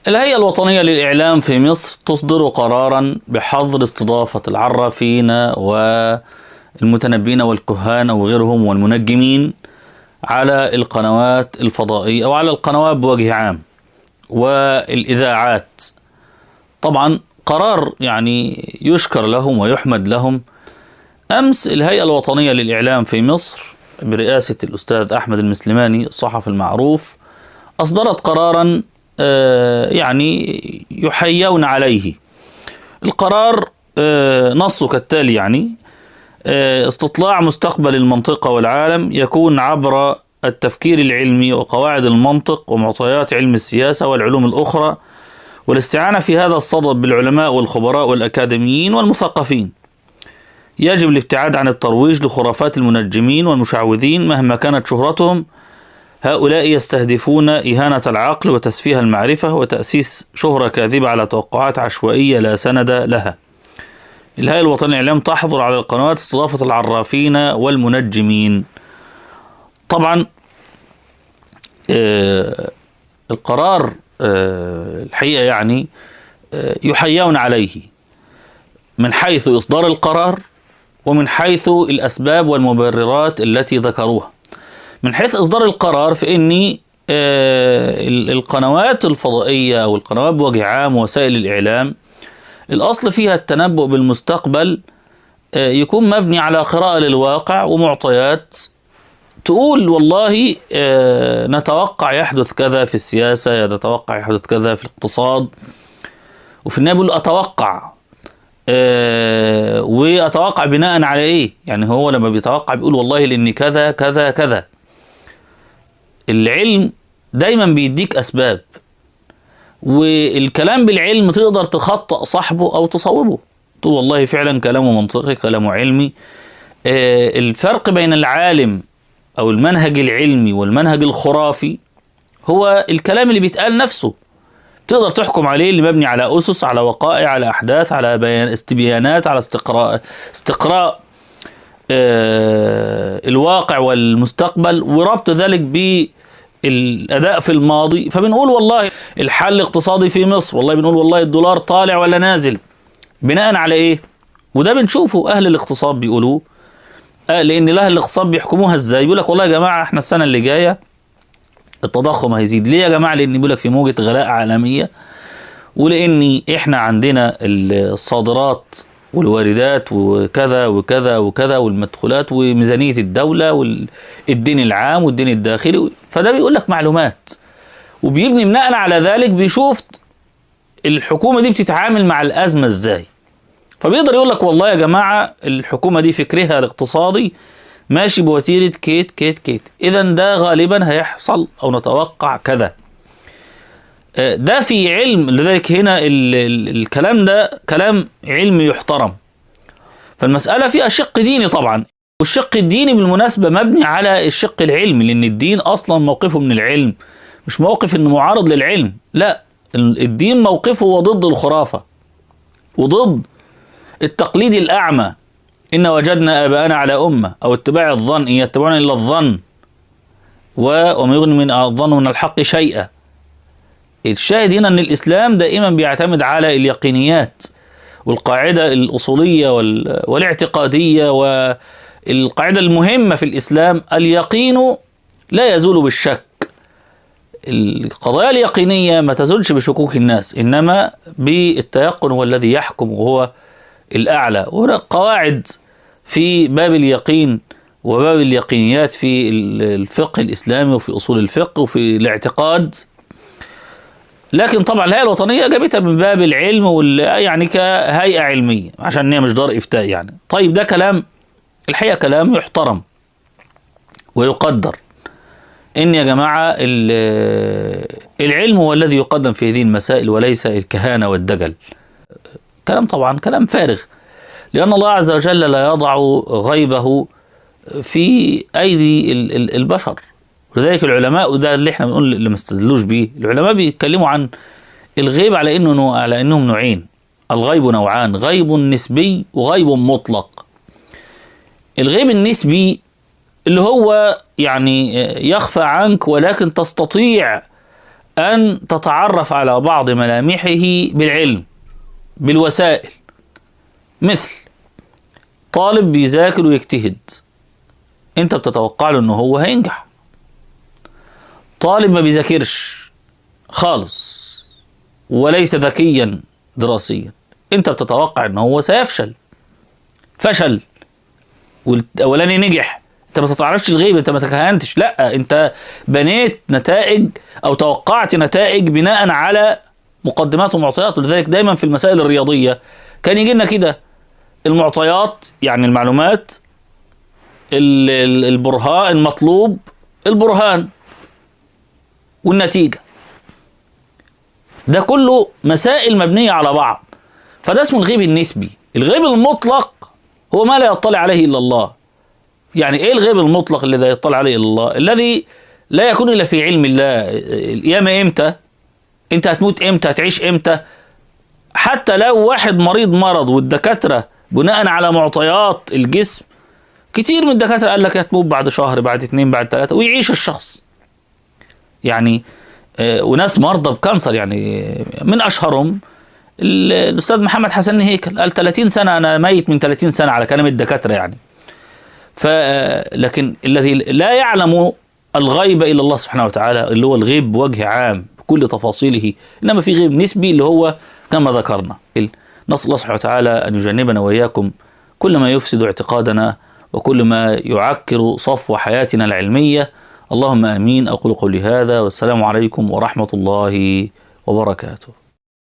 الهيئة الوطنية للإعلام في مصر تصدر قرارا بحظر استضافة العرافين والمتنبين والكهان وغيرهم والمنجمين على القنوات الفضائية أو على القنوات بوجه عام والإذاعات. طبعا قرار يعني يشكر لهم ويحمد لهم. أمس الهيئة الوطنية للإعلام في مصر برئاسة الأستاذ أحمد المسلماني الصحفي المعروف أصدرت قرارا يعني يحيون عليه. القرار نصه كالتالي: يعني استطلاع مستقبل المنطقة والعالم يكون عبر التفكير العلمي وقواعد المنطق ومعطيات علم السياسة والعلوم الأخرى، والاستعانة في هذا الصدد بالعلماء والخبراء والأكاديميين والمثقفين. يجب الابتعاد عن الترويج لخرافات المنجمين والمشعوذين مهما كانت شهرتهم. هؤلاء يستهدفون إهانة العقل وتسفيه المعرفة وتأسيس شهرة كاذبة على توقعات عشوائية لا سند لها. الهيئة الوطنية للإعلام تحظر على القنوات استضافة العرافين والمنجمين. طبعا القرار الحقيقة يعني يحيون عليه من حيث إصدار القرار ومن حيث الأسباب والمبررات التي ذكروها. من حيث إصدار القرار فإني القنوات الفضائية أو القنوات بوجه عام ووسائل الإعلام الأصل فيها التنبؤ بالمستقبل يكون مبني على قراءة للواقع ومعطيات تقول والله نتوقع يحدث كذا في السياسة، نتوقع يحدث كذا في الاقتصاد، وفي النهاية بيقول أتوقع وأتوقع بناء على إيه؟ يعني هو لما بيتوقع بيقول والله لأن كذا كذا كذا. العلم دايما بيديك أسباب، والكلام بالعلم تقدر تخطأ صاحبه أو تصوبه، تقول والله فعلا كلامه منطقي كلامه علمي. الفرق بين العالم أو المنهج العلمي والمنهج الخرافي هو الكلام اللي بيتقال نفسه، تقدر تحكم عليه اللي مبني على أسس، على وقائع، على أحداث، على استبيانات، على استقراء الواقع والمستقبل وربط ذلك بالأداء في الماضي. فبنقول والله الحل الاقتصادي في مصر، والله بنقول والله الدولار طالع ولا نازل بناء على إيه؟ وده بنشوفه أهل الاقتصاد بيقولوه. لأن أهل الاقتصاد بيحكموها إزاي؟ بيقول لك والله يا جماعة احنا السنة اللي جاية التضخم هيزيد. ليه يا جماعة؟ لأن بيقول لك في موجة غلاء عالمية، ولأن احنا عندنا الصادرات والواردات وكذا وكذا وكذا والمدخولات وميزانية الدولة والدين العام والدين الداخلي. فده بيقول لك معلومات، وبيبني بناء على ذلك بيشوف الحكومة دي بتتعامل مع الأزمة ازاي. فبيقدر يقول لك والله يا جماعة الحكومة دي فكرها الاقتصادي ماشي بوتيرة كيت كيت كيت، إذا ده غالبا هيحصل أو نتوقع كذا. ده في علم، لذلك هنا الكلام ده كلام علمي يحترم. فالمسألة فيها شق ديني طبعا، والشق الديني بالمناسبة مبني على الشق العلمي، لأن الدين أصلا موقفه من العلم، مش موقف إنه معارض للعلم، لا، الدين موقفه وضد الخرافة وضد التقليد الأعمى. إن وجدنا آباءنا على أمة، أو اتباع الظن، إن يتبعون إلا الظن وما يغني من الظن من الحق شيئا. الشاهد هنا أن الإسلام دائما بيعتمد على اليقينيات والقاعدة الأصولية والاعتقادية، والقاعدة المهمة في الإسلام اليقين لا يزول بالشك. القضايا اليقينية ما تزولش بشكوك الناس، إنما بالتيقن هو الذي يحكم وهو الأعلى. وهناك قواعد في باب اليقين وباب اليقينيات في الفقه الإسلامي وفي أصول الفقه وفي الاعتقاد، لكن طبعا الهيئة الوطنية جابتها من باب العلم يعني كهيئة علمية عشان هي مش دار إفتاء يعني. طيب ده كلام الحقيقة كلام يحترم ويقدر، إن يا جماعة العلم هو الذي يقدم في هذه المسائل وليس الكهانة والدجل. كلام طبعا كلام فارغ، لأن الله عز وجل لا يضع غيبه في أيدي البشر. ولذلك العلماء، وده اللي احنا بنقول اللي ما استدلوش بيه، العلماء بيتكلموا عن الغيب على انهم نوعين. الغيب نوعان: غيب نسبي وغيب مطلق. الغيب النسبي اللي هو يعني يخفى عنك ولكن تستطيع أن تتعرف على بعض ملامحه بالعلم بالوسائل. مثل طالب بيذاكر ويجتهد، انت بتتوقع له انه هو هينجح. طالب ما بيذاكرش خالص وليس ذكيا دراسيا، انت بتتوقع انه هو سيفشل. فشل والاولاني نجح. انت ما تعرفش الغيب، انت ما تكهنتش، لا، انت بنيت نتائج او توقعت نتائج بناء على مقدمات ومعطيات. ولذلك دايما في المسائل الرياضية كان يجي لنا كده المعطيات، يعني المعلومات، البرهان المطلوب، البرهان، والنتيجة. ده كله مسائل مبنية على بعض، فده اسمه الغيب النسبي. الغيب المطلق هو ما لا يطلع عليه إلا الله. يعني ايه الغيب المطلق الذي لا يطلع عليه إلا الله؟ الذي لا يكون إلا في علم الله. القيامة امتى؟ انت هتموت امتى؟ هتعيش امتى؟ حتى لو واحد مرض والدكاترة بناء على معطيات الجسم، كتير من الدكاترة قال لك هتموت بعد شهر، بعد 2، بعد 3، ويعيش الشخص. يعني وناس مرضى بكانسر، يعني من أشهرهم الأستاذ محمد حسن هيكل، قال 30 سنة أنا ميت من 30 سنة على كلام الدكاترة يعني. لكن الذي لا يعلم الغيب إلا الله سبحانه وتعالى، اللي هو الغيب بوجه عام بكل تفاصيله. إنما في غيب نسبي اللي هو كما ذكرنا. نسأل الله سبحانه وتعالى أن يجنبنا وإياكم كل ما يفسد اعتقادنا وكل ما يعكر صفو حياتنا العلمية. اللهم آمين. أقول قولي هذا، والسلام عليكم ورحمة الله وبركاته.